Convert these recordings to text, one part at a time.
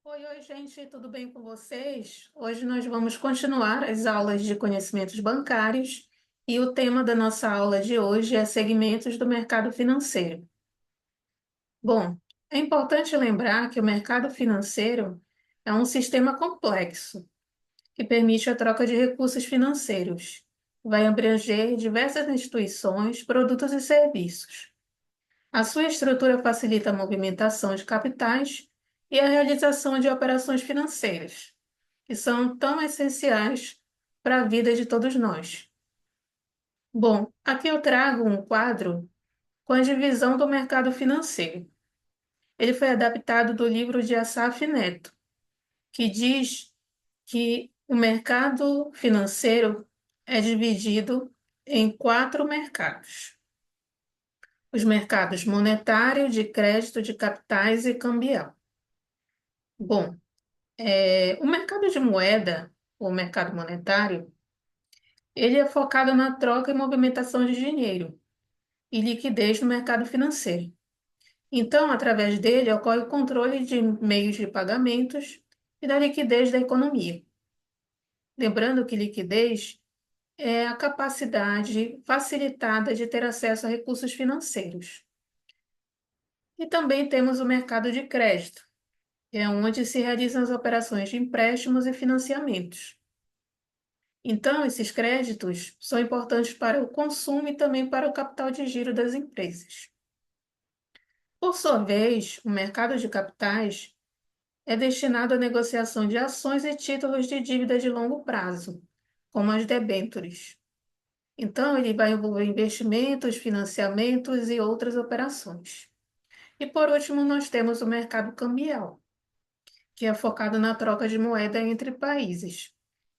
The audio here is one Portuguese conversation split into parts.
Oi, gente, tudo bem com vocês? Hoje nós vamos continuar as aulas de conhecimentos bancários e o tema da nossa aula de hoje é segmentos do mercado financeiro. Bom, é importante lembrar que o mercado financeiro é um sistema complexo que permite a troca de recursos financeiros. Vai abranger diversas instituições, produtos e serviços. A sua estrutura facilita a movimentação de capitais e a realização de operações financeiras, que são tão essenciais para a vida de todos nós. Bom, aqui eu trago um quadro com a divisão do mercado financeiro. Ele foi adaptado do livro de Assaf Neto, que diz que o mercado financeiro é dividido em quatro mercados: os mercados monetário, de crédito, de capitais e cambial. Bom, o mercado de moeda, o mercado monetário, ele é focado na troca e movimentação de dinheiro e liquidez no mercado financeiro. Então, através dele, ocorre o controle de meios de pagamentos e da liquidez da economia. Lembrando que liquidez é a capacidade facilitada de ter acesso a recursos financeiros. E também temos o mercado de crédito, que é onde se realizam as operações de empréstimos e financiamentos. Então, esses créditos são importantes para o consumo e também para o capital de giro das empresas. Por sua vez, o mercado de capitais é destinado à negociação de ações e títulos de dívida de longo prazo, como as debêntures. Então, ele vai envolver investimentos, financiamentos e outras operações. E por último, nós temos o mercado cambial, que é focado na troca de moeda entre países.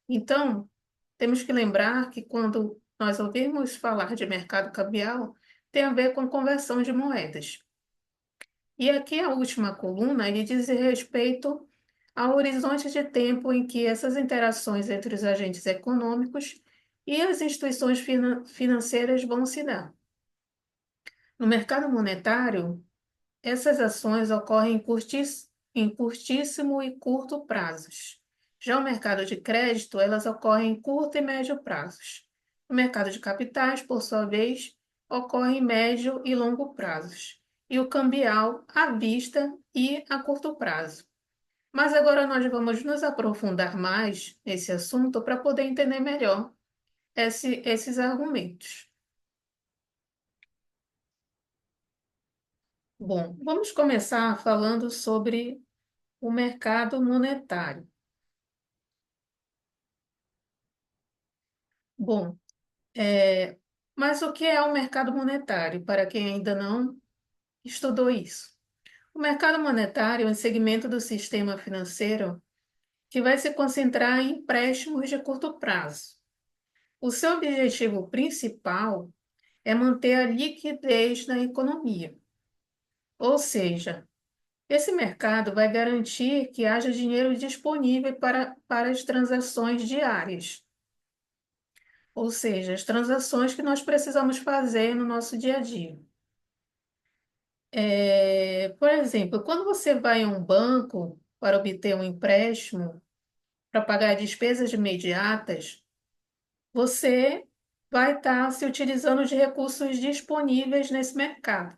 Então, temos que lembrar que quando nós ouvirmos falar de mercado cambial, tem a ver com conversão de moedas. E aqui a última coluna, ele diz respeito ao horizonte de tempo em que essas interações entre os agentes econômicos e as instituições financeiras vão se dar. No mercado monetário, essas ações ocorrem em curtíssimo e curto prazos. Já o mercado de crédito, elas ocorrem em curto e médio prazos. O mercado de capitais, por sua vez, ocorre em médio e longo prazos. E o cambial à vista e a curto prazo. Mas agora nós vamos nos aprofundar mais nesse assunto para poder entender melhor esses argumentos. Bom, vamos começar falando sobre o mercado monetário. Bom, é, mas o que é o mercado monetário, para quem ainda não estudou isso? O mercado monetário é um segmento do sistema financeiro que vai se concentrar em empréstimos de curto prazo. O seu objetivo principal é manter a liquidez na economia, ou seja, esse mercado vai garantir que haja dinheiro disponível para as transações diárias, ou seja, as transações que nós precisamos fazer no nosso dia a dia. Por exemplo, quando você vai a um banco para obter um empréstimo, para pagar despesas imediatas, você vai estar se utilizando de recursos disponíveis nesse mercado.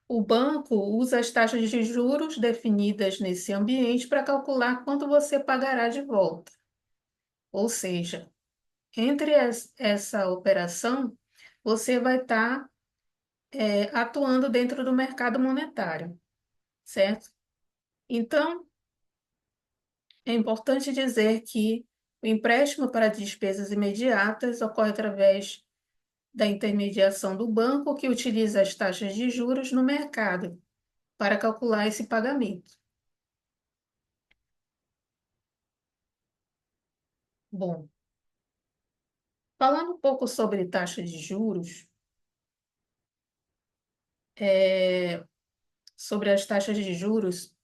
O banco usa as taxas de juros definidas nesse ambiente para calcular quanto você pagará de volta. Ou seja, entre essa operação, você vai estar atuando dentro do mercado monetário, certo? Então, é importante dizer que o empréstimo para despesas imediatas ocorre através da intermediação do banco que utiliza as taxas de juros no mercado para calcular esse pagamento. Bom, falando um pouco sobre taxa de juros, é, sobre as taxas de juros,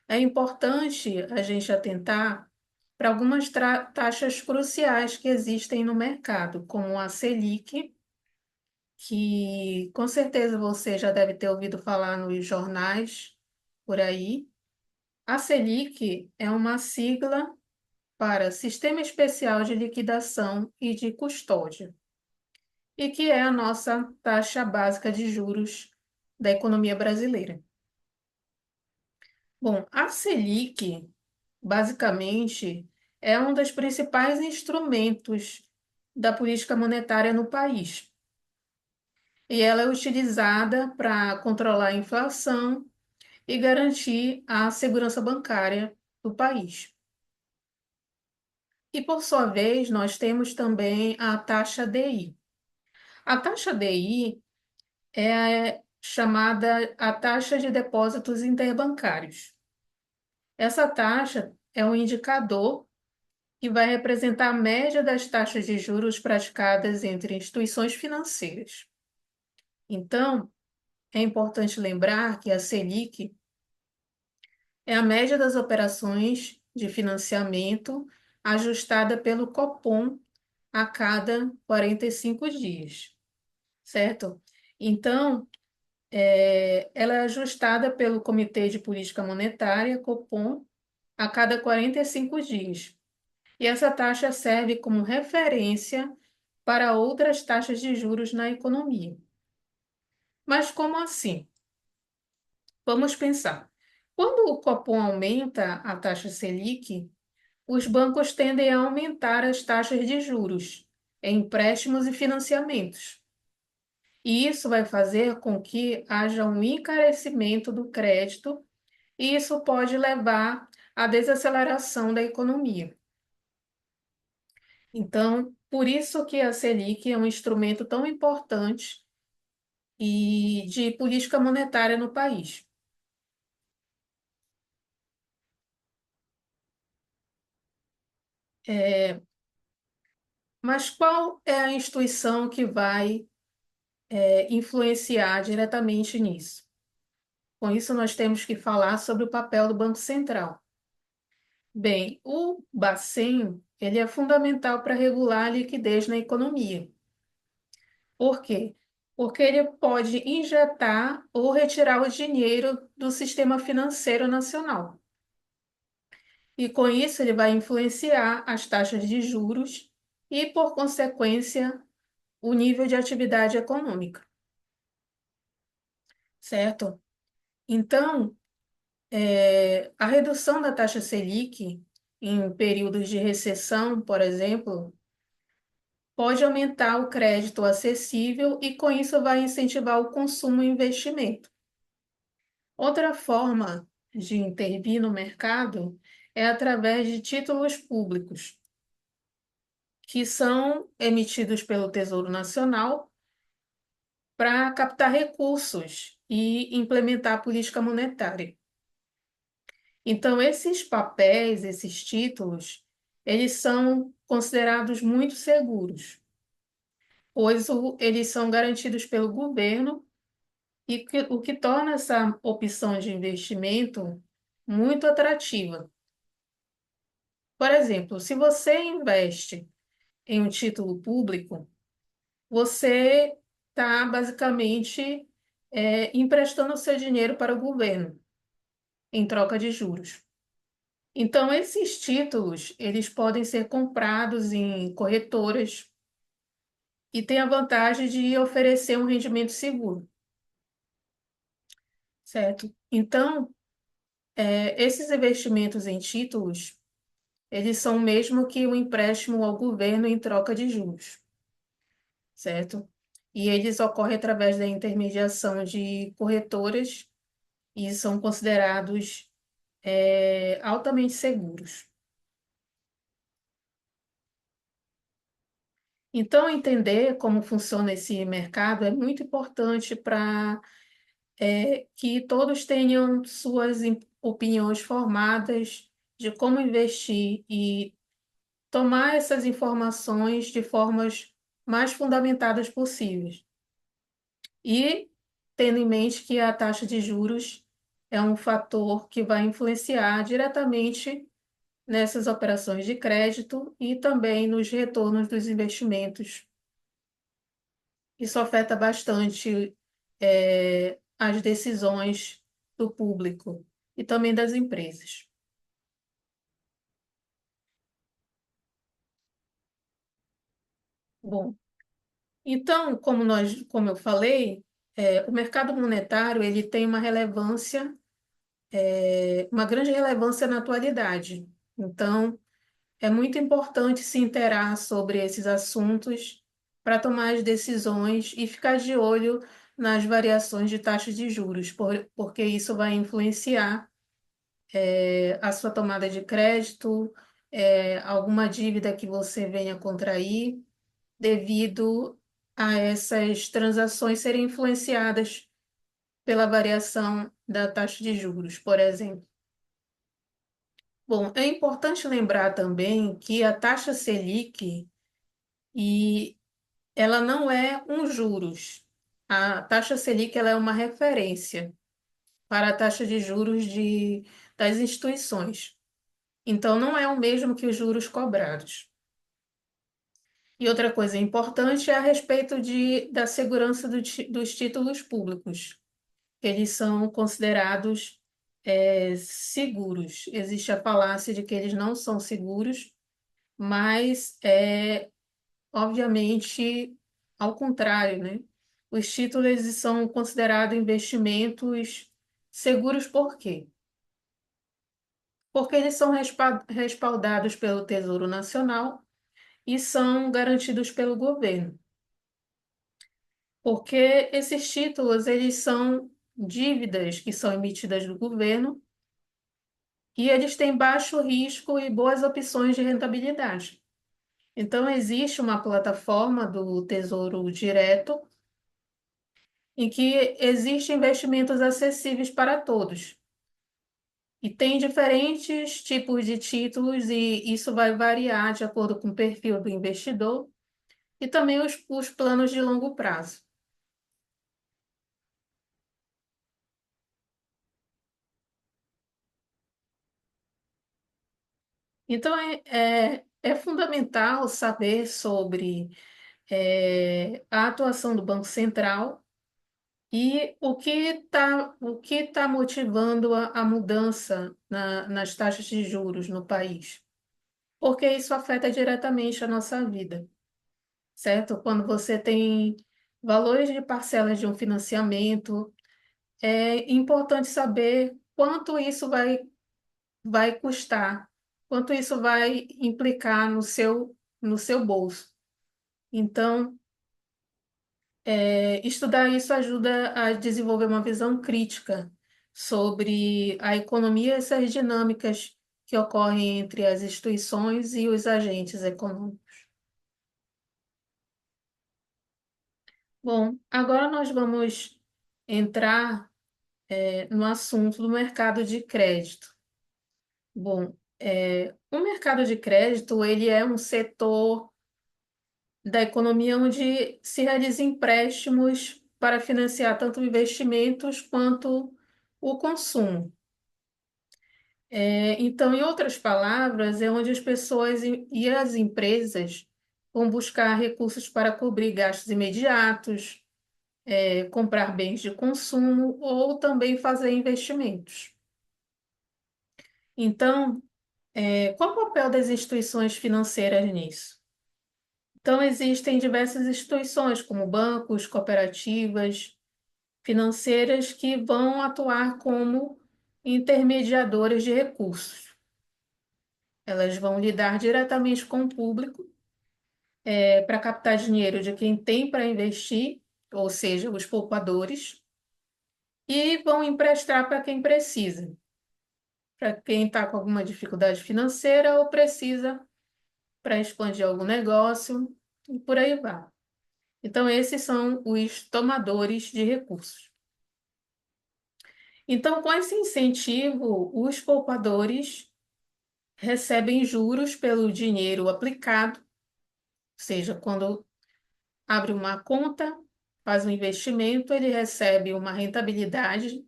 é importante a gente atentar para algumas taxas cruciais que existem no mercado, como a Selic, que com certeza você já deve ter ouvido falar nos jornais por aí. A Selic é uma sigla para Sistema Especial de Liquidação e de Custódia, e que é a nossa taxa básica de juros da economia brasileira. Bom, a Selic, basicamente, é um dos principais instrumentos da política monetária no país. E ela é utilizada para controlar a inflação e garantir a segurança bancária do país. E, por sua vez, nós temos também a taxa DI. A taxa DI é chamada a taxa de depósitos interbancários. Essa taxa é um indicador que vai representar a média das taxas de juros praticadas entre instituições financeiras. Então, é importante lembrar que a Selic é a média das operações de financiamento ajustada pelo Copom a cada 45 dias, certo? Então, ela é ajustada pelo Comitê de Política Monetária, Copom, a cada 45 dias. E essa taxa serve como referência para outras taxas de juros na economia. Mas como assim? Vamos pensar. Quando o Copom aumenta a taxa Selic, os bancos tendem a aumentar as taxas de juros em empréstimos e financiamentos. E isso vai fazer com que haja um encarecimento do crédito, e isso pode levar à desaceleração da economia. Então, por isso que a Selic é um instrumento tão importante e de política monetária no país. Mas qual é a instituição que vai, influenciar diretamente nisso? Com isso, nós temos que falar sobre o papel do Banco Central. Bem, o Bacen, ele é fundamental para regular a liquidez na economia. Por quê? Porque ele pode injetar ou retirar o dinheiro do sistema financeiro nacional. E com isso, ele vai influenciar as taxas de juros e, por consequência, o nível de atividade econômica, certo? Então, a redução da taxa Selic em períodos de recessão, por exemplo, pode aumentar o crédito acessível e, com isso, vai incentivar o consumo e investimento. Outra forma de intervir no mercado é através de títulos públicos, que são emitidos pelo Tesouro Nacional para captar recursos e implementar a política monetária. Então, esses papéis, esses títulos, eles são considerados muito seguros, pois eles são garantidos pelo governo e o que torna essa opção de investimento muito atrativa. Por exemplo, se você investe em um título público, você está basicamente emprestando o seu dinheiro para o governo em troca de juros. Então, esses títulos, eles podem ser comprados em corretoras e têm a vantagem de oferecer um rendimento seguro, certo? Então, esses investimentos em títulos, eles são o mesmo que um empréstimo ao governo em troca de juros, certo? E eles ocorrem através da intermediação de corretoras e são considerados, altamente seguros. Então, entender como funciona esse mercado é muito importante para que todos tenham suas opiniões formadas de como investir e tomar essas informações de formas mais fundamentadas possíveis. E tendo em mente que a taxa de juros é um fator que vai influenciar diretamente nessas operações de crédito e também nos retornos dos investimentos. Isso afeta bastante, as decisões do público. e também das empresas. Bom, então, como eu falei, o mercado monetário ele tem uma relevância, uma grande relevância na atualidade. Então, é muito importante se interar sobre esses assuntos para tomar as decisões e ficar de olho nas variações de taxas de juros, porque isso vai influenciar, a sua tomada de crédito, alguma dívida que você venha contrair, devido a essas transações serem influenciadas pela variação da taxa de juros, por exemplo. Bom, é importante lembrar também que a taxa Selic e ela não é um juros. A taxa Selic ela é uma referência para a taxa de juros das instituições. Então, não é o mesmo que os juros cobrados. E outra coisa importante é a respeito da segurança dos títulos públicos. Eles são considerados, seguros. Existe a falácia de que eles não são seguros, mas obviamente, ao contrário, né? Os títulos eles são considerados investimentos seguros por quê? Porque eles são respaldados pelo Tesouro Nacional e são garantidos pelo governo. Porque esses títulos eles são dívidas que são emitidas do governo e eles têm baixo risco e boas opções de rentabilidade. Então, existe uma plataforma do Tesouro Direto em que existem investimentos acessíveis para todos. E tem diferentes tipos de títulos, e isso vai variar de acordo com o perfil do investidor e também os planos de longo prazo. Então, é fundamental saber sobre a atuação do Banco Central e o que tá motivando a mudança nas taxas de juros no país, porque isso afeta diretamente a nossa vida, certo? Quando você tem valores de parcelas de um financiamento, é importante saber quanto isso vai custar, quanto isso vai implicar no seu bolso. Então, estudar isso ajuda a desenvolver uma visão crítica sobre a economia e essas dinâmicas que ocorrem entre as instituições e os agentes econômicos. Bom, agora nós vamos entrar, no assunto do mercado de crédito. Bom, o mercado de crédito ele é um setor da economia onde se realiza empréstimos para financiar tanto investimentos quanto o consumo. Então, em outras palavras, é onde as pessoas e as empresas vão buscar recursos para cobrir gastos imediatos, comprar bens de consumo ou também fazer investimentos. Então, qual o papel das instituições financeiras nisso? Então, existem diversas instituições, como bancos, cooperativas, financeiras, que vão atuar como intermediadoras de recursos. Elas vão lidar diretamente com o público, para captar dinheiro de quem tem para investir, ou seja, os poupadores, e vão emprestar para quem precisa, para quem está com alguma dificuldade financeira ou precisa para expandir algum negócio e por aí vai. Então, esses são os tomadores de recursos. Então, com esse incentivo, os poupadores recebem juros pelo dinheiro aplicado, ou seja, quando abre uma conta, faz um investimento, ele recebe uma rentabilidade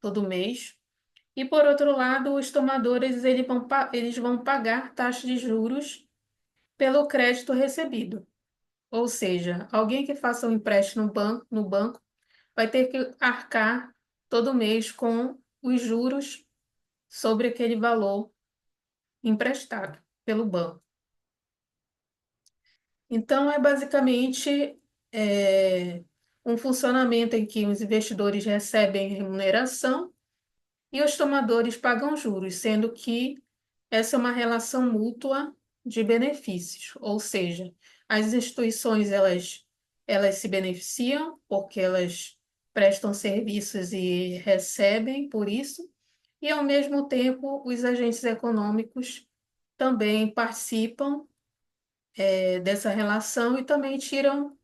todo mês. E, por outro lado, os tomadores eles vão pagar taxa de juros pelo crédito recebido. Ou seja, alguém que faça um empréstimo no banco vai ter que arcar todo mês com os juros sobre aquele valor emprestado pelo banco. Então, é basicamente é, um funcionamento em que os investidores recebem remuneração e os tomadores pagam juros, sendo que essa é uma relação mútua de benefícios, ou seja, as instituições elas se beneficiam porque elas prestam serviços e recebem por isso, e ao mesmo tempo os agentes econômicos também participam dessa relação e também tiram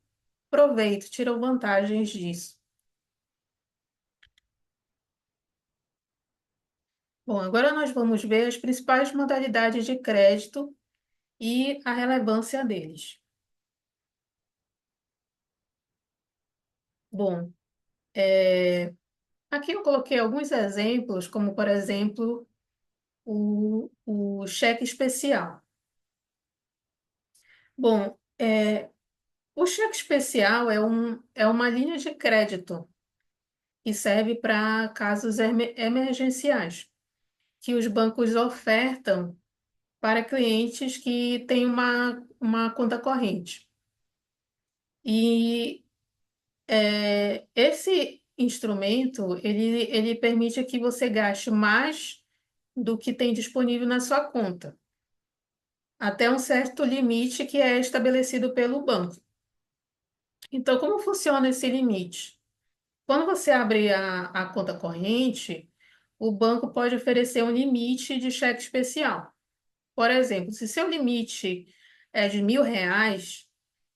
proveito, tiram vantagens disso. Bom, agora nós vamos ver as principais modalidades de crédito e a relevância deles. Bom, aqui eu coloquei alguns exemplos, como por exemplo o cheque especial. Bom, o cheque especial é uma linha de crédito que serve para casos emergenciais, que os bancos ofertam para clientes que têm uma conta corrente. E esse instrumento, ele permite que você gaste mais do que tem disponível na sua conta, até um certo limite que é estabelecido pelo banco. Então, como funciona esse limite? Quando você abre a conta corrente, o banco pode oferecer um limite de cheque especial. Por exemplo, se seu limite é de R$ 1.000,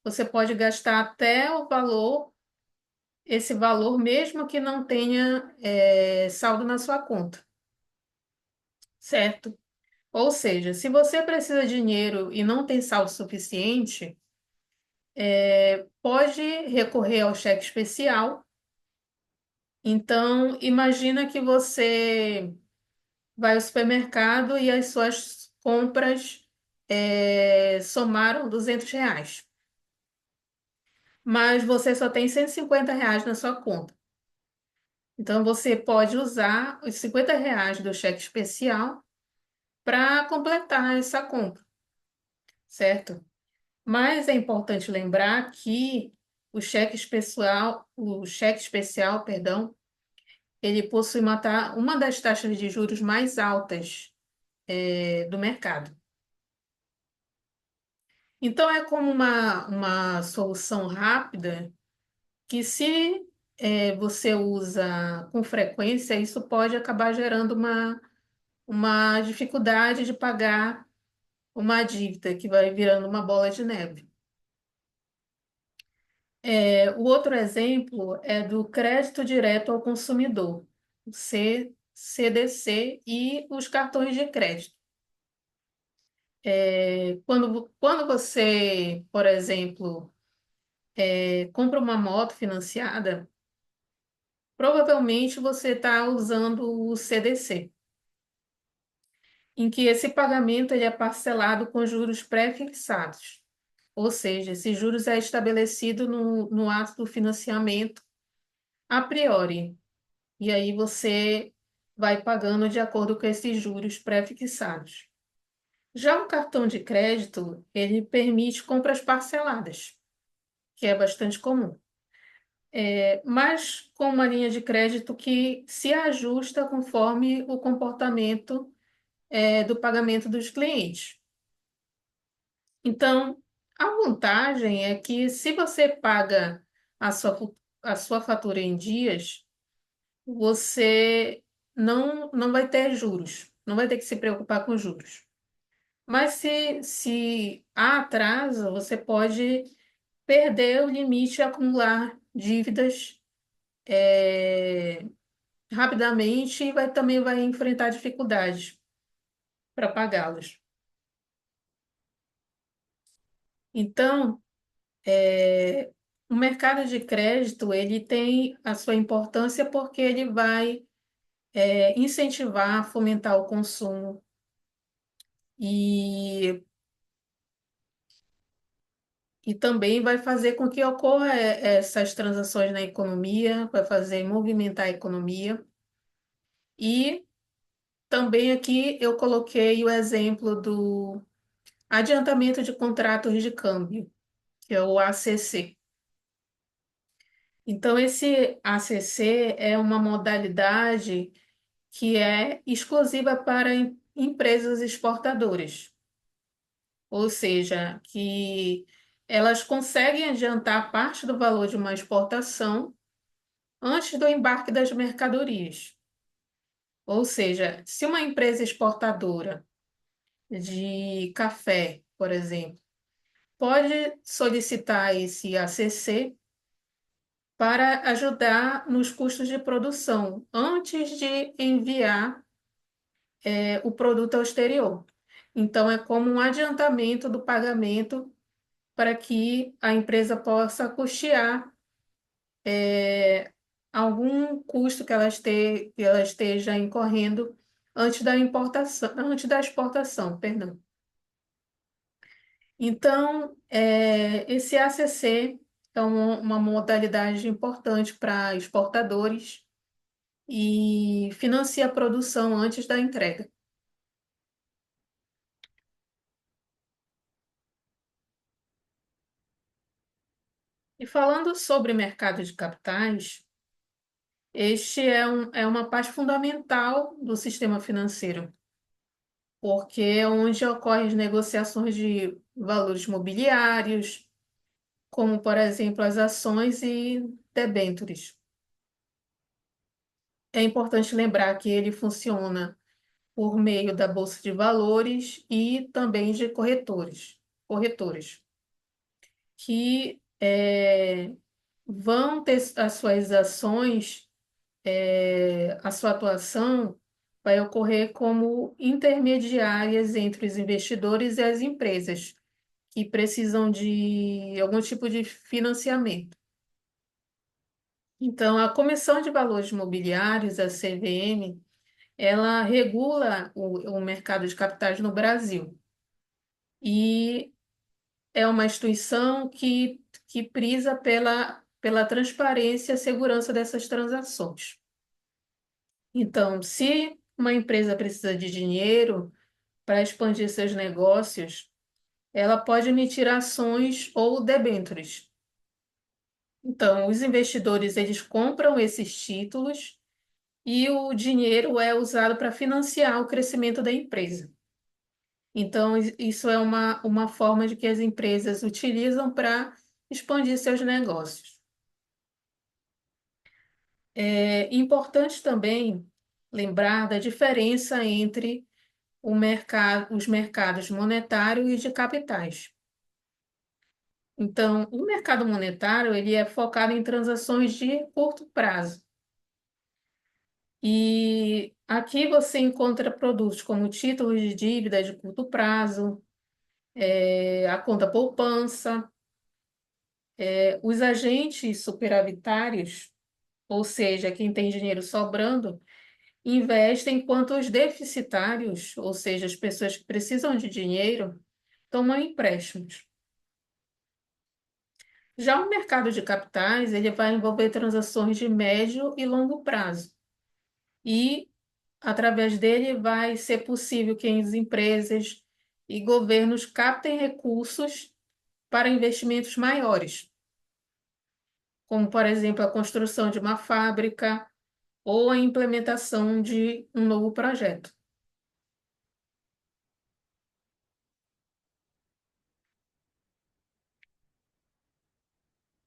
você pode gastar até esse valor, mesmo que não tenha saldo na sua conta, certo? Ou seja, se você precisa de dinheiro e não tem saldo suficiente, pode recorrer ao cheque especial. Então, imagina que você vai ao supermercado e as suas compras somaram R$ 200, mas você só tem R$ 150 na sua conta. Então, você pode usar os R$ 50 do cheque especial para completar essa compra, certo? Mas é importante lembrar que o cheque especial, perdão, ele possui uma das taxas de juros mais altas, do mercado. Então, é como uma solução rápida que, se você usa com frequência, isso pode acabar gerando uma dificuldade de pagar uma dívida que vai virando uma bola de neve. O outro exemplo é do crédito direto ao consumidor, o CDC, e os cartões de crédito. Quando você, por exemplo, compra uma moto financiada, provavelmente você está usando o CDC, em que esse pagamento ele é parcelado com juros pré-fixados. Ou seja, esse juros é estabelecido no ato do financiamento a priori. E aí você vai pagando de acordo com esses juros pré-fixados. Já o cartão de crédito, ele permite compras parceladas, que é bastante comum. Mas com uma linha de crédito que se ajusta conforme o comportamento, do pagamento dos clientes. Então, a vantagem é que, se você paga a sua fatura em dias, você não vai ter juros, não vai ter que se preocupar com juros. Mas se há atraso, você pode perder o limite e acumular dívidas rapidamente, e também vai enfrentar dificuldades para pagá-las. Então, o mercado de crédito ele tem a sua importância porque ele vai incentivar, fomentar o consumo e, e também vai fazer com que ocorra essas transações na economia, vai fazer movimentar a economia e Também aqui eu coloquei o exemplo do adiantamento de contratos de câmbio, que é o ACC. Então, esse ACC é uma modalidade que é exclusiva para empresas exportadoras, ou seja, que elas conseguem adiantar parte do valor de uma exportação antes do embarque das mercadorias. Ou seja, se uma empresa exportadora de café, por exemplo, pode solicitar esse ACC para ajudar nos custos de produção antes de enviar o produto ao exterior. Então, é como um adiantamento do pagamento para que a empresa possa custear algum custo que ela esteja incorrendo antes da importação, antes da exportação, perdão. Então, esse ACC é uma modalidade importante para exportadores e financia a produção antes da entrega. E falando sobre mercado de capitais, este é uma parte fundamental do sistema financeiro, porque é onde ocorrem as negociações de valores mobiliários, como, por exemplo, as ações e debêntures. É importante lembrar que ele funciona por meio da Bolsa de Valores e também de corretores, que vão ter as suas ações, a sua atuação vai ocorrer como intermediárias entre os investidores e as empresas que precisam de algum tipo de financiamento. Então, a Comissão de Valores Mobiliários, a CVM, ela regula o mercado de capitais no Brasil e é uma instituição que prisa pela transparência e segurança dessas transações. Então, se uma empresa precisa de dinheiro para expandir seus negócios, ela pode emitir ações ou debêntures. Então, os investidores eles compram esses títulos e o dinheiro é usado para financiar o crescimento da empresa. Então, isso é uma forma de que as empresas utilizam para expandir seus negócios. É importante também lembrar da diferença entre os mercados monetário e de capitais. Então, o mercado monetário ele é focado em transações de curto prazo. E aqui você encontra produtos como títulos de dívida de curto prazo, a conta poupança, os agentes superavitários, ou seja, quem tem dinheiro sobrando, investem enquanto os deficitários, ou seja, as pessoas que precisam de dinheiro, tomam empréstimos. Já o mercado de capitais, ele vai envolver transações de médio e longo prazo. E, através dele, vai ser possível que as empresas e governos captem recursos para investimentos maiores, como, por exemplo, a construção de uma fábrica ou a implementação de um novo projeto.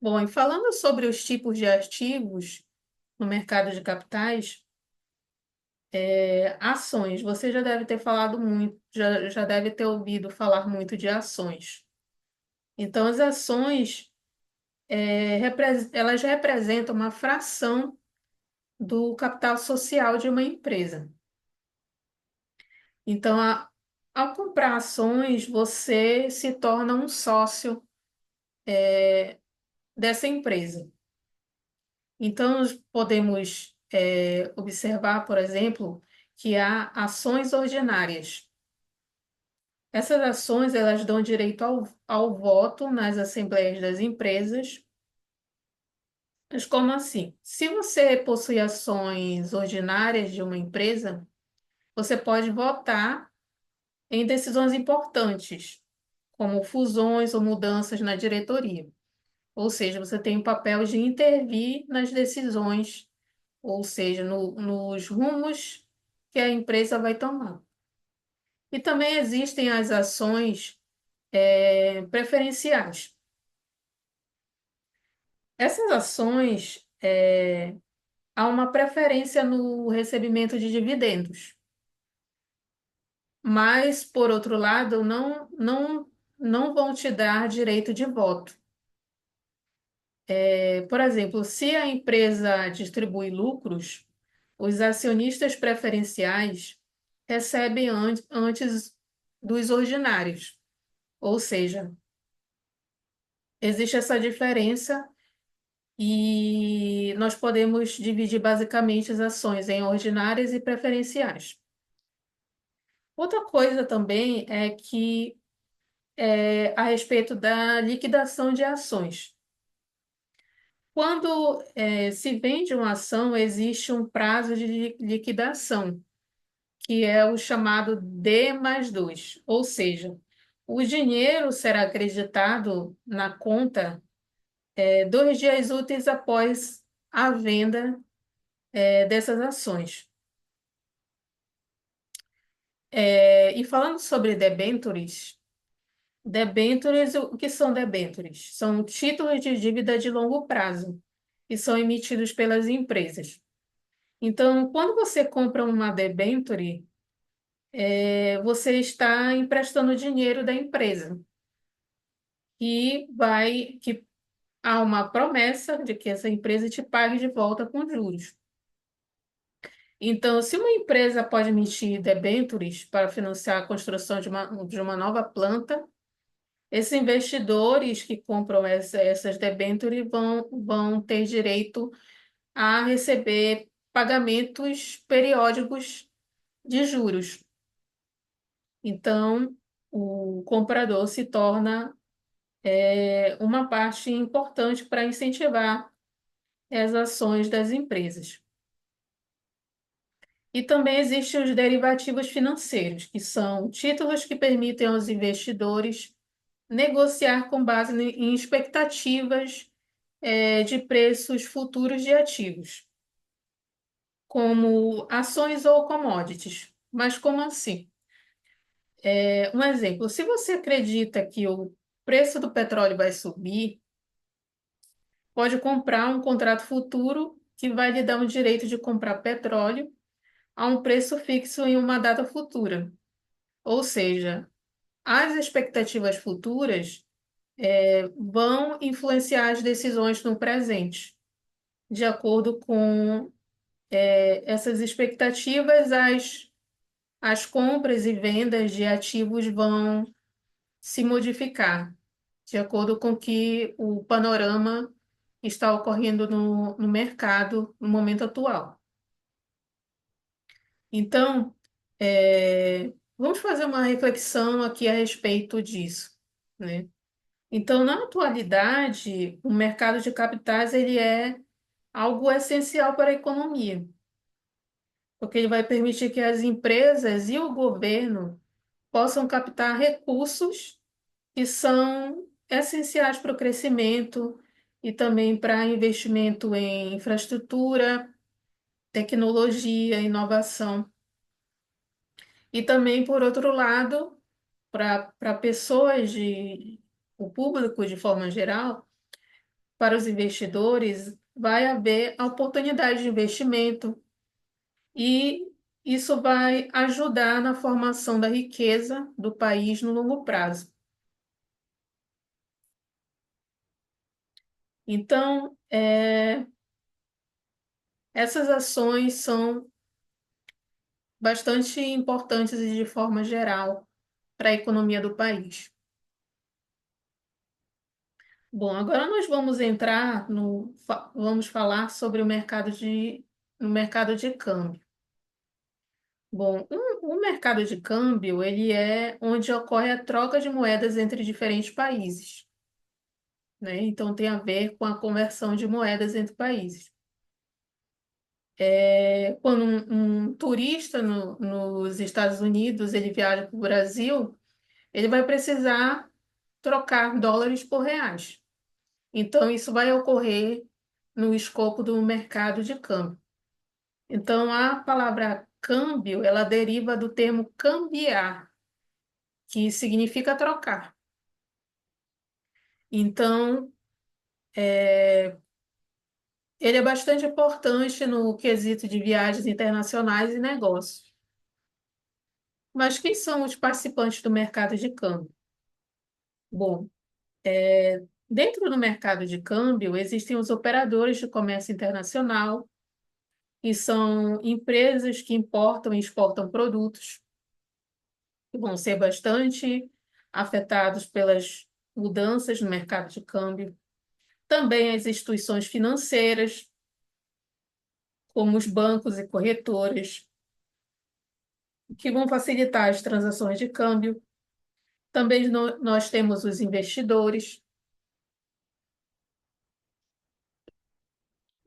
Bom, e falando sobre os tipos de ativos no mercado de capitais, ações, você já deve ter falado muito, já deve ter ouvido falar muito de ações. Então, as ações, elas representam uma fração do capital social de uma empresa. Então, ao comprar ações, você se torna um sócio dessa empresa. Então, nós podemos, observar, por exemplo, que há ações ordinárias. Essas ações, elas dão direito ao voto nas assembleias das empresas. Mas como assim? Se você possui ações ordinárias de uma empresa, você pode votar em decisões importantes, como fusões ou mudanças na diretoria. Ou seja, você tem o papel de intervir nas decisões, ou seja, nos rumos que a empresa vai tomar. E também existem as ações preferenciais. Essas ações, há uma preferência no recebimento de dividendos, mas, por outro lado, não vão te dar direito de voto. Por exemplo, se a empresa distribui lucros, os acionistas preferenciais recebem antes dos ordinários. Ou seja, existe essa diferença e nós podemos dividir basicamente as ações em ordinárias e preferenciais. Outra coisa também é que a respeito da liquidação de ações. Quando se vende uma ação, existe um prazo de liquidação, que é o chamado D+2, ou seja, o dinheiro será acreditado na conta 2 dias úteis após a venda dessas ações. E falando sobre debêntures, o que são debêntures? São títulos de dívida de longo prazo que são emitidos pelas empresas. Então, quando você compra uma debenture, você está emprestando dinheiro da empresa que há uma promessa de que essa empresa te pague de volta com juros. Então, se uma empresa pode emitir debêntures para financiar a construção de uma nova planta, esses investidores que compram essas debêntures vão ter direito a receber pagamentos periódicos de juros. Então, o comprador se torna uma parte importante para incentivar as ações das empresas. E também existem os derivativos financeiros, que são títulos que permitem aos investidores negociar com base em expectativas, de preços futuros de ativos, como ações ou commodities. Mas como assim? Um exemplo, se você acredita que o preço do petróleo vai subir, pode comprar um contrato futuro que vai lhe dar o direito de comprar petróleo a um preço fixo em uma data futura. Ou seja, as expectativas futuras vão influenciar as decisões no presente. De acordo com essas expectativas, as compras e vendas de ativos vão se modificar, de acordo com que o panorama está ocorrendo no mercado no momento atual. Então, vamos fazer uma reflexão aqui a respeito disso, né? Então, na atualidade, o mercado de capitais ele é algo essencial para a economia, porque ele vai permitir que as empresas e o governo possam captar recursos que são essenciais para o crescimento e também para investimento em infraestrutura, tecnologia, inovação. E também, por outro lado, para pessoas o público de forma geral, para os investidores, vai haver a oportunidade de investimento e isso vai ajudar na formação da riqueza do país no longo prazo. Então, essas ações são bastante importantes e de forma geral para a economia do país. Bom, agora nós vamos entrar vamos falar sobre no mercado de câmbio. Bom, o mercado de câmbio, ele é onde ocorre a troca de moedas entre diferentes países, né? Então tem a ver com a conversão de moedas entre países. Quando um turista nos Estados Unidos ele viaja para o Brasil, ele vai precisar trocar dólares por reais. Então, isso vai ocorrer no escopo do mercado de câmbio. Então, a palavra câmbio, ela deriva do termo cambiar, que significa trocar. Então, ele é bastante importante no quesito de viagens internacionais e negócios. Mas quem são os participantes do mercado de câmbio? Bom, dentro do mercado de câmbio existem os operadores de comércio internacional, que são empresas que importam e exportam produtos, que vão ser bastante afetados pelas mudanças no mercado de câmbio. Também as instituições financeiras, como os bancos e corretoras, que vão facilitar as transações de câmbio. Também nós temos os investidores.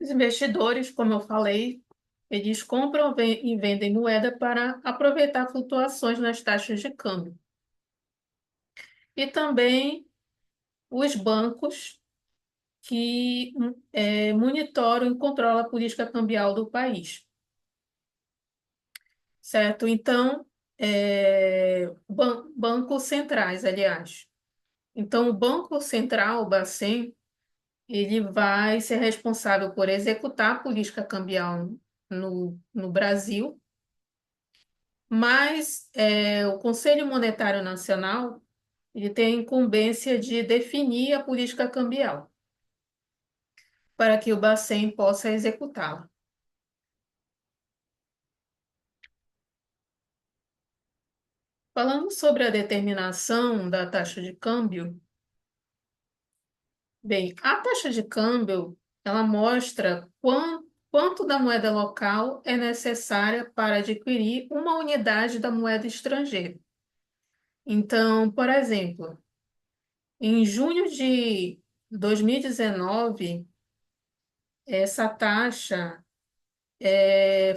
Os investidores, como eu falei, eles compram e vendem moeda para aproveitar flutuações nas taxas de câmbio. E também os bancos que monitoram e controlam a política cambial do país, certo? Então, bancos centrais, aliás. Então, o Banco Central, o Bacen, ele vai ser responsável por executar a política cambial no Brasil, mas o Conselho Monetário Nacional ele tem a incumbência de definir a política cambial para que o Bacen possa executá-la. Falando sobre a determinação da taxa de câmbio, bem, a taxa de câmbio ela mostra quanto da moeda local é necessária para adquirir uma unidade da moeda estrangeira. Então, por exemplo, em junho de 2019, essa taxa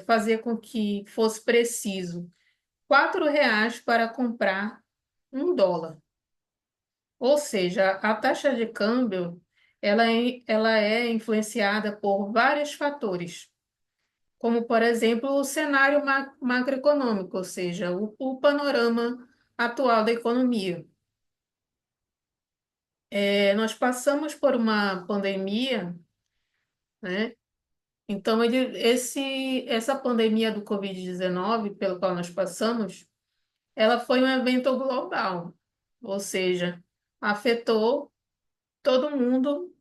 fazia com que fosse preciso R$ 4 para comprar $1. Ou seja, a taxa de câmbio ela é influenciada por vários fatores, como, por exemplo, o cenário macroeconômico, ou seja, o panorama atual da economia. Nós passamos por uma pandemia, né? Então, essa pandemia do Covid-19, pelo qual nós passamos, ela foi um evento global, ou seja, afetou todo mundo,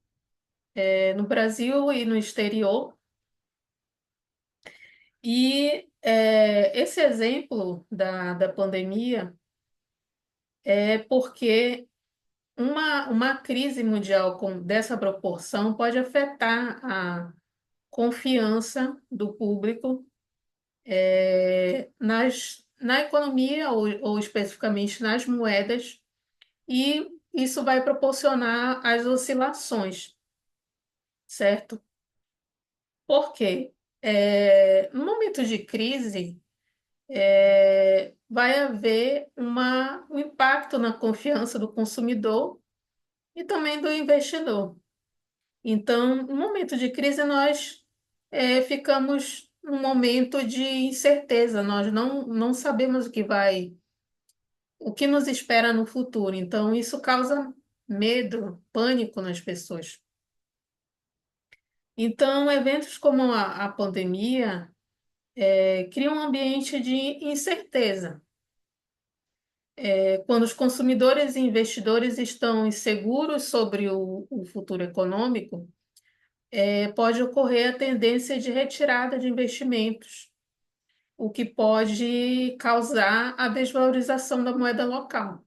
no Brasil e no exterior. E esse exemplo da pandemia é porque uma crise mundial dessa proporção pode afetar a confiança do público na economia ou especificamente nas moedas, e isso vai proporcionar as oscilações, certo? Por quê? No momento de crise, vai haver um impacto na confiança do consumidor e também do investidor. Então, no momento de crise, nós ficamos num momento de incerteza, nós não sabemos o que nos espera no futuro. Então, isso causa medo, pânico nas pessoas. Então, eventos como a pandemia criam um ambiente de incerteza. Quando os consumidores e investidores estão inseguros sobre o futuro econômico, pode ocorrer a tendência de retirada de investimentos, o que pode causar a desvalorização da moeda local.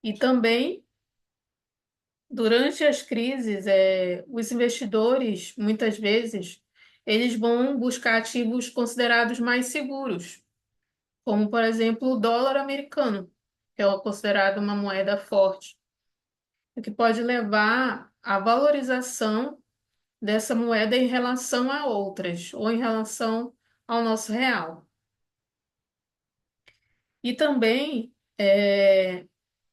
E também, durante as crises, os investidores, muitas vezes, eles vão buscar ativos considerados mais seguros, como, por exemplo, o dólar americano, que é considerado uma moeda forte, o que pode levar à valorização dessa moeda em relação a outras, ou em relação ao nosso real. E também,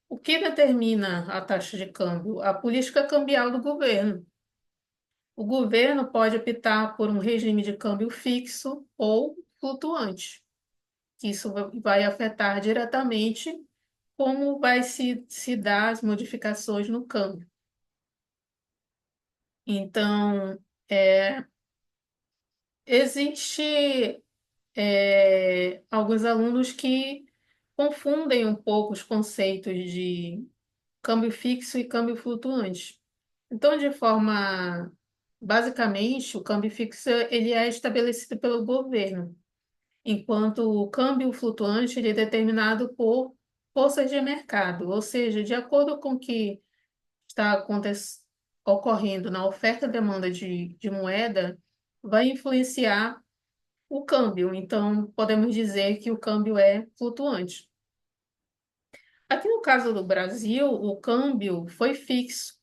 o que determina a taxa de câmbio? A política cambial do governo. O governo pode optar por um regime de câmbio fixo ou flutuante. Isso vai afetar diretamente como vai se dar as modificações no câmbio. Então, existe alguns alunos que confundem um pouco os conceitos de câmbio fixo e câmbio flutuante. Então, basicamente, o câmbio fixo ele é estabelecido pelo governo, enquanto o câmbio flutuante ele é determinado por forças de mercado, ou seja, de acordo com o que está ocorrendo na oferta e demanda de moeda, vai influenciar o câmbio. Então, podemos dizer que o câmbio é flutuante. Aqui no caso do Brasil, o câmbio foi fixo,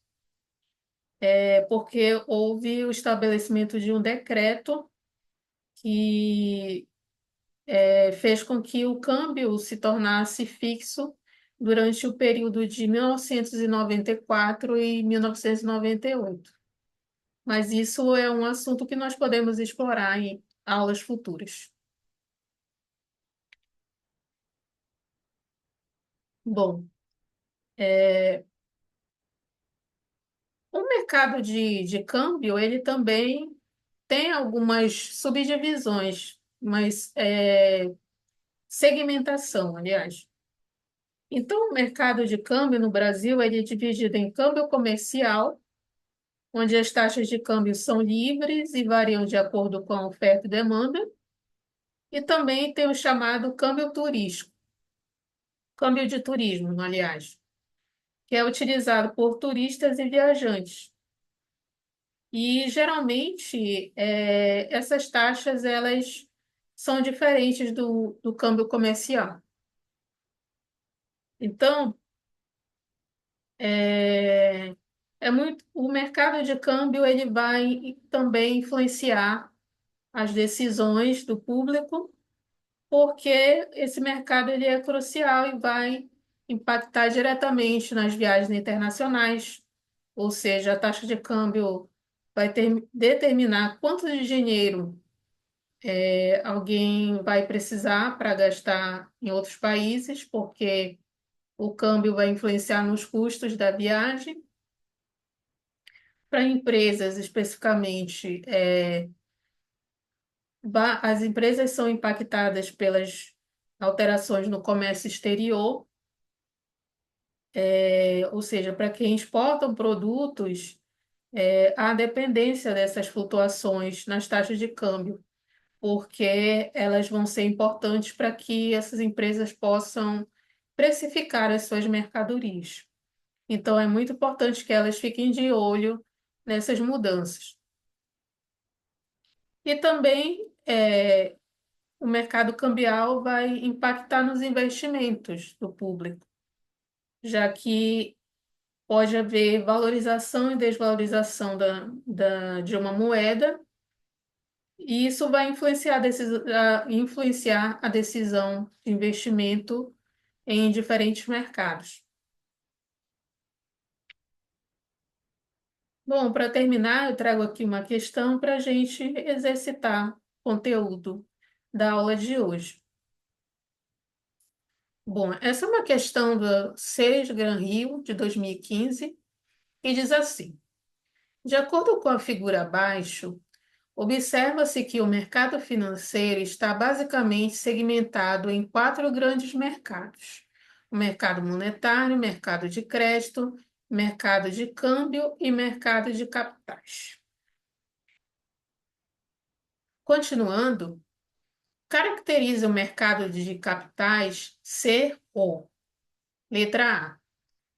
porque houve o estabelecimento de um decreto que fez com que o câmbio se tornasse fixo durante o período de 1994 e 1998. Mas isso é um assunto que nós podemos explorar em aulas futuras. Bom, o mercado de câmbio, ele também tem algumas subdivisões, mas segmentação, aliás. Então, o mercado de câmbio no Brasil ele é dividido em câmbio comercial, onde as taxas de câmbio são livres e variam de acordo com a oferta e demanda, e também tem o chamado câmbio turístico, câmbio de turismo, aliás, que é utilizado por turistas e viajantes. E geralmente essas taxas elas são diferentes do câmbio comercial. Então, é, o mercado de câmbio ele vai também influenciar as decisões do público, porque esse mercado ele é crucial e vai impactar diretamente nas viagens internacionais, ou seja, a taxa de câmbio vai determinar quanto de dinheiro alguém vai precisar para gastar em outros países, porque o câmbio vai influenciar nos custos da viagem. Para empresas, especificamente, as empresas são impactadas pelas alterações no comércio exterior, ou seja, para quem exportam produtos, há dependência dessas flutuações nas taxas de câmbio, porque elas vão ser importantes para que essas empresas possam precificar as suas mercadorias. Então, é muito importante que elas fiquem de olho nessas mudanças. E também o mercado cambial vai impactar nos investimentos do público, já que pode haver valorização e desvalorização de uma moeda, e isso vai influenciar a decisão de investimento em diferentes mercados. Bom, para terminar, eu trago aqui uma questão para a gente exercitar o conteúdo da aula de hoje. Bom, essa é uma questão do 6 Gran Rio de 2015 e diz assim: de acordo com a figura abaixo, observa-se que o mercado financeiro está basicamente segmentado em quatro grandes mercados: o mercado monetário, mercado de crédito, mercado de câmbio e mercado de capitais. Continuando, caracteriza o mercado de capitais ser o: letra A,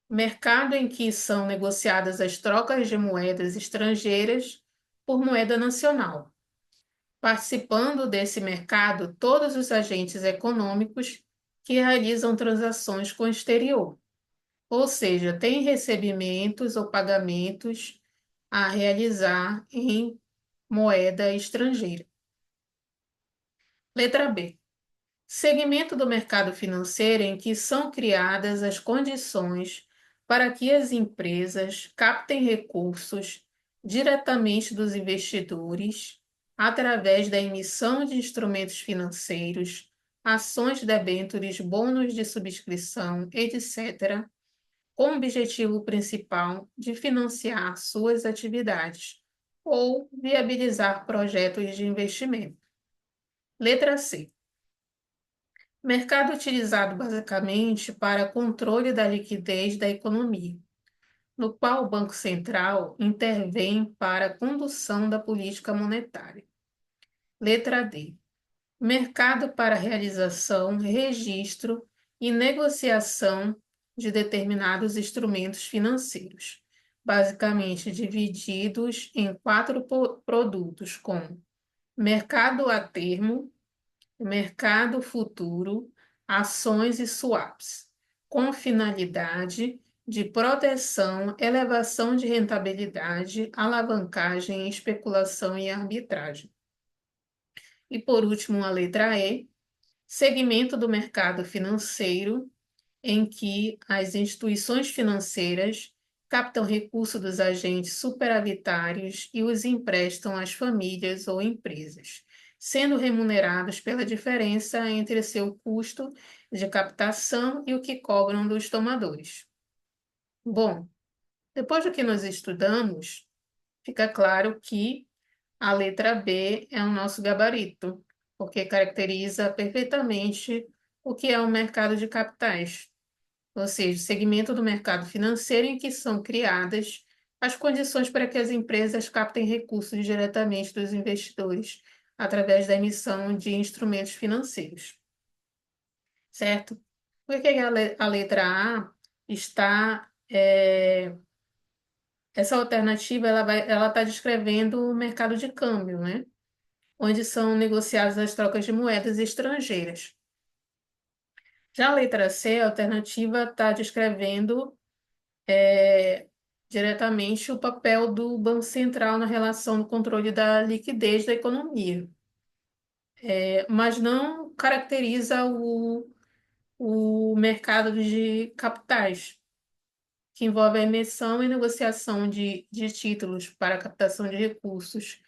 mercado em que são negociadas as trocas de moedas estrangeiras por moeda nacional, participando desse mercado todos os agentes econômicos que realizam transações com o exterior, ou seja, tem recebimentos ou pagamentos a realizar em moeda estrangeira. Letra B. Segmento do mercado financeiro em que são criadas as condições para que as empresas captem recursos diretamente dos investidores através da emissão de instrumentos financeiros, ações, debêntures, bônus de subscrição, etc., com o objetivo principal de financiar suas atividades ou viabilizar projetos de investimento. Letra C. Mercado utilizado basicamente para controle da liquidez da economia, no qual o Banco Central intervém para a condução da política monetária. Letra D. Mercado para realização, registro e negociação de determinados instrumentos financeiros, basicamente divididos em quatro produtos, como mercado a termo, mercado futuro, ações e swaps, com finalidade de proteção, elevação de rentabilidade, alavancagem, especulação e arbitragem. E por último, a letra E, segmento do mercado financeiro em que as instituições financeiras captam recursos dos agentes superavitários e os emprestam às famílias ou empresas, sendo remunerados pela diferença entre seu custo de captação e o que cobram dos tomadores. Bom, depois do que nós estudamos, fica claro que a letra B é o nosso gabarito, porque caracteriza perfeitamente o que é o mercado de capitais, ou seja, segmento do mercado financeiro em que são criadas as condições para que as empresas captem recursos diretamente dos investidores através da emissão de instrumentos financeiros, certo? Por que a letra A está essa alternativa ela está descrevendo o mercado de câmbio, né? Onde são negociadas as trocas de moedas estrangeiras. Já a letra C, a alternativa, está descrevendo diretamente o papel do Banco Central na relação do controle da liquidez da economia, mas não caracteriza o mercado de capitais, que envolve a emissão e negociação de títulos para captação de recursos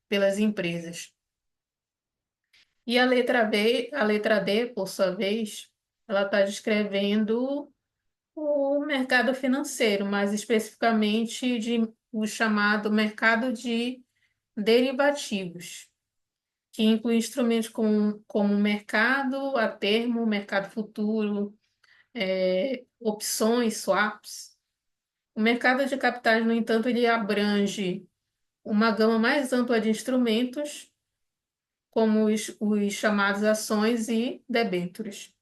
pelas empresas. E a letra D, por sua vez, ela está descrevendo o mercado financeiro, mais especificamente o chamado mercado de derivativos, que inclui instrumentos como mercado a termo, mercado futuro, opções, swaps. O mercado de capitais, no entanto, ele abrange uma gama mais ampla de instrumentos, como os chamados ações e debêntures.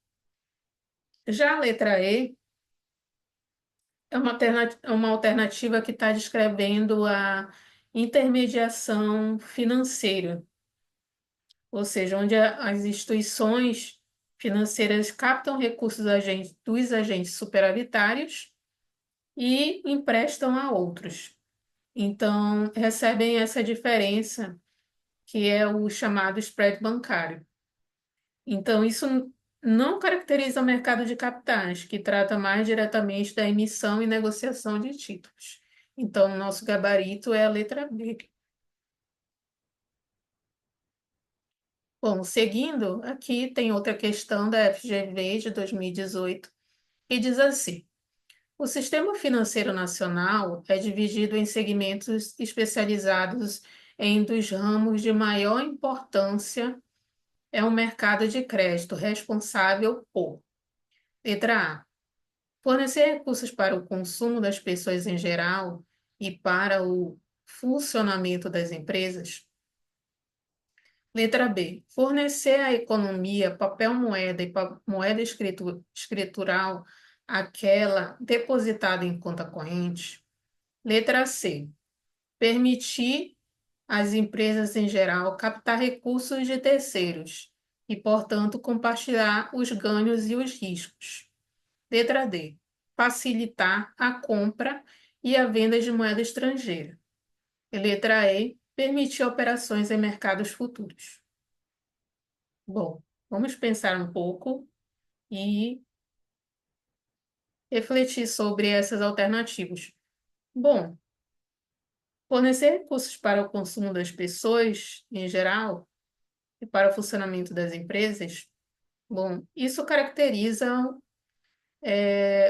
Já a letra E é uma alternativa que está descrevendo a intermediação financeira, ou seja, onde as instituições financeiras captam recursos dos agentes superavitários e emprestam a outros. Então, recebem essa diferença, que é o chamado spread bancário. Então, isso não caracteriza o mercado de capitais, que trata mais diretamente da emissão e negociação de títulos. Então, nosso gabarito é a letra B. Bom, seguindo, aqui tem outra questão da FGV de 2018, que diz assim: o sistema financeiro nacional é dividido em segmentos especializados em dos ramos de maior importância é o mercado de crédito responsável por, letra A, fornecer recursos para o consumo das pessoas em geral e para o funcionamento das empresas. Letra B, fornecer à economia papel moeda e moeda escritural, aquela depositada em conta corrente. Letra C, permitir às empresas em geral captar recursos de terceiros e, portanto, compartilhar os ganhos e os riscos. Letra D, facilitar a compra e a venda de moeda estrangeira. E letra E, permitir operações em mercados futuros. Bom, vamos pensar um pouco e refletir sobre essas alternativas. Bom, fornecer recursos para o consumo das pessoas, em geral, e para o funcionamento das empresas, bom, isso caracteriza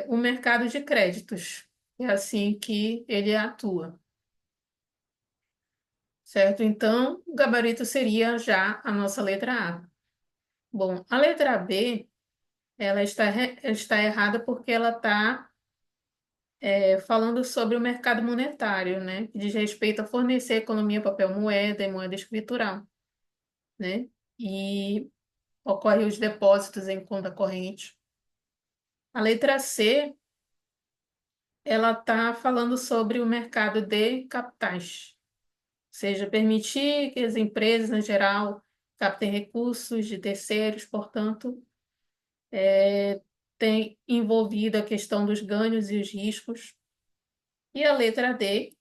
o mercado de créditos. É assim que ele atua, certo? Então, o gabarito seria já a nossa letra A. Bom, a letra B, ela está errada porque ela está falando sobre o mercado monetário, né? Que diz respeito a fornecer economia, papel, moeda e moeda escritural, né? E ocorre os depósitos em conta corrente. A letra C, ela está falando sobre o mercado de capitais, ou seja, permitir que as empresas, em geral, captem recursos de terceiros, portanto, tem envolvido a questão dos ganhos e os riscos. E a letra D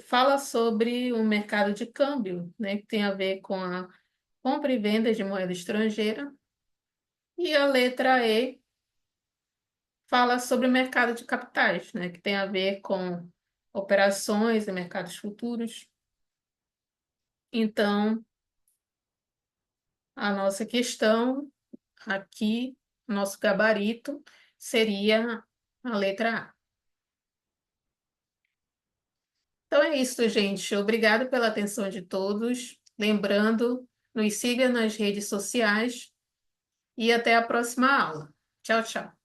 fala sobre o mercado de câmbio, né, que tem a ver com a compra e venda de moeda estrangeira. E a letra E fala sobre o mercado de capitais, né, que tem a ver com operações e mercados futuros. Então, a nossa questão aqui, nosso gabarito, seria a letra A. Então é isso, gente. Obrigada pela atenção de todos. Lembrando, nos siga nas redes sociais e até a próxima aula. Tchau, tchau.